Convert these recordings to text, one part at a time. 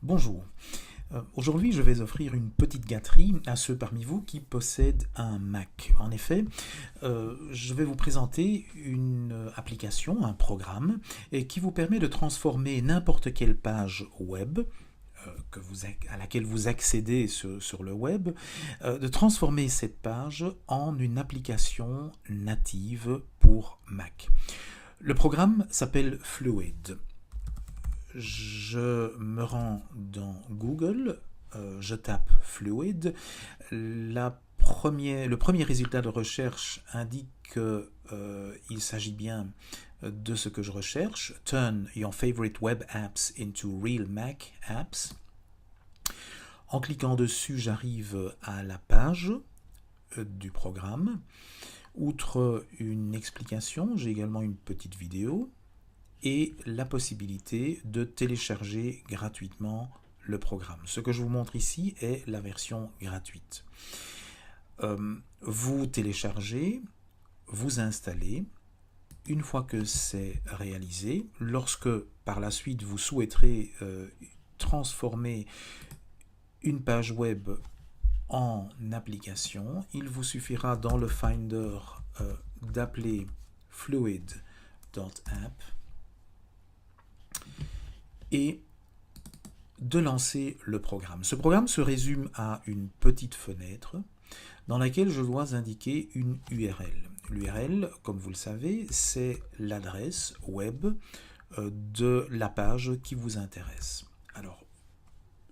Bonjour. Aujourd'hui, je vais offrir une petite gâterie à ceux parmi vous qui possèdent un Mac. En effet, je vais vous présenter une application, un programme, qui vous permet de transformer n'importe quelle page web à laquelle vous accédez sur le web, de transformer cette page en une application native pour Mac. Le programme s'appelle Fluid. Je me rends dans Google, je tape Fluid. Le premier résultat de recherche indique qu'il s'agit bien de ce que je recherche. Turn your favorite web apps into real Mac apps. En cliquant dessus, j'arrive à la page du programme. Outre une explication, j'ai également une petite vidéo et la possibilité de télécharger gratuitement le programme. Ce que je vous montre ici est la version gratuite. Vous téléchargez, vous installez. Une fois que c'est réalisé, lorsque par la suite vous souhaiterez transformer une page web en application, il vous suffira dans le Finder d'appeler fluid.app et de lancer le programme. Ce programme se résume à une petite fenêtre dans laquelle je dois indiquer une URL. L'URL, comme vous le savez, c'est l'adresse web de la page qui vous intéresse. Alors,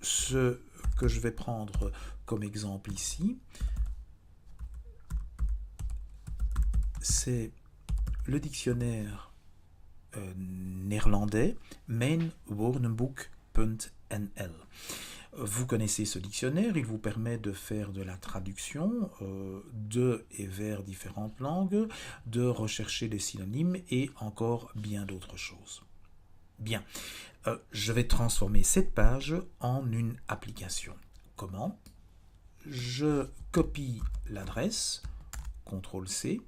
ce que je vais prendre comme exemple ici, c'est le dictionnaire néerlandais mijnwoordenboek.nl. Vous connaissez ce dictionnaire, il vous permet de faire de la traduction de et vers différentes langues, de rechercher des synonymes et encore bien d'autres choses. Bien, je vais transformer cette page en une application. Comment ? Je copie l'adresse, CTRL-C,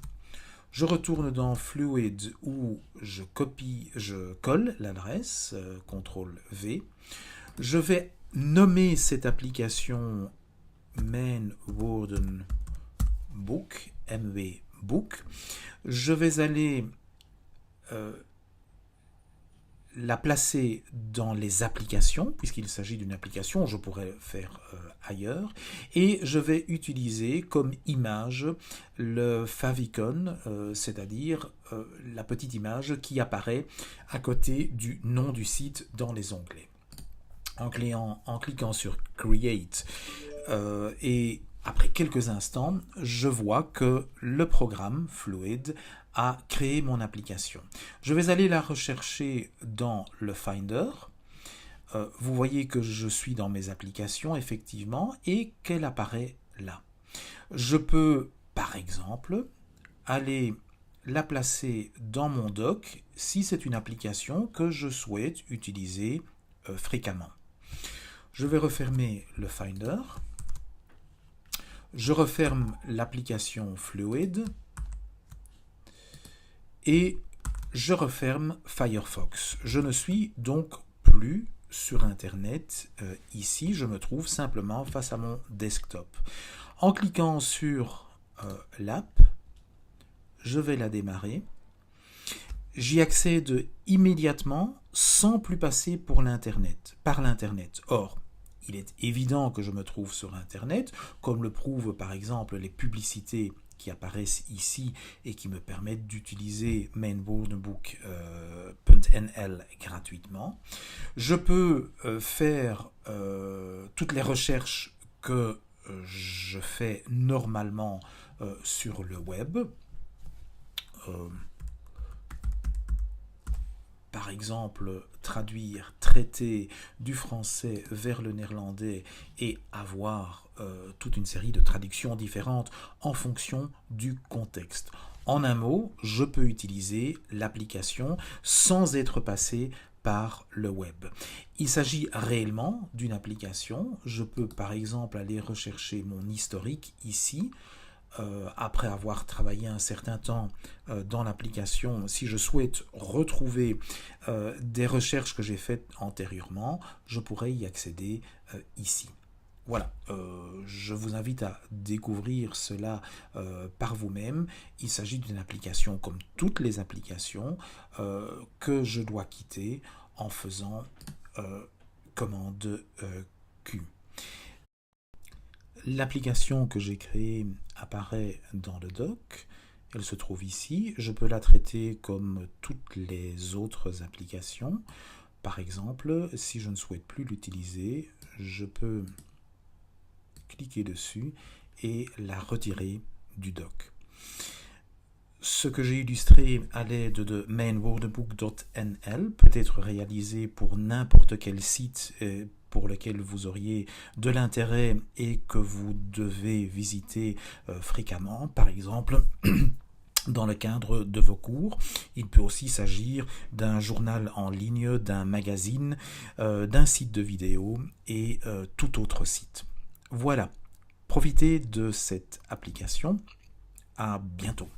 je retourne dans Fluid où je colle l'adresse, CTRL-V. Je vais nommer cette application mijnwoordenboek, MW Book. Je vais aller la placer dans les applications, puisqu'il s'agit d'une application, je pourrais faire ailleurs, et je vais utiliser comme image le favicon, c'est-à-dire la petite image qui apparaît à côté du nom du site dans les onglets. En cliquant sur Create et après quelques instants, je vois que le programme Fluid a créé mon application. Je vais aller la rechercher dans le Finder. Vous voyez que je suis dans mes applications, effectivement, et qu'elle apparaît là. Je peux, par exemple, aller la placer dans mon dock si c'est une application que je souhaite utiliser fréquemment. Je vais refermer le Finder. Je referme l'application Fluid et je referme Firefox. Je ne suis donc plus sur Internet ici, je me trouve simplement face à mon desktop. En cliquant sur l'app, je vais la démarrer. J'y accède immédiatement sans plus passer par l'Internet. Or, il est évident que je me trouve sur Internet, comme le prouvent par exemple les publicités qui apparaissent ici et qui me permettent d'utiliser mijnwoordenboek.nl gratuitement. Je peux faire toutes les recherches que je fais normalement sur le web. Par exemple, traduire, traiter du français vers le néerlandais et avoir toute une série de traductions différentes en fonction du contexte. En un mot, je peux utiliser l'application sans être passé par le web. Il s'agit réellement d'une application. Je peux par exemple aller rechercher mon historique ici. après avoir travaillé un certain temps dans l'application, si je souhaite retrouver des recherches que j'ai faites antérieurement, je pourrais y accéder ici. Voilà, je vous invite à découvrir cela par vous-même. Il s'agit d'une application comme toutes les applications que je dois quitter en faisant commande Q. L'application que j'ai créée apparaît dans le doc. Elle se trouve ici. Je peux la traiter comme toutes les autres applications. Par exemple, si je ne souhaite plus l'utiliser, je peux cliquer dessus et la retirer du doc. Ce que j'ai illustré à l'aide de mainwordbook.nl peut être réalisé pour n'importe quel site pour lequel vous auriez de l'intérêt et que vous devez visiter fréquemment. Par exemple, dans le cadre de vos cours, il peut aussi s'agir d'un journal en ligne, d'un magazine, d'un site de vidéo et tout autre site. Voilà, profitez de cette application. À bientôt.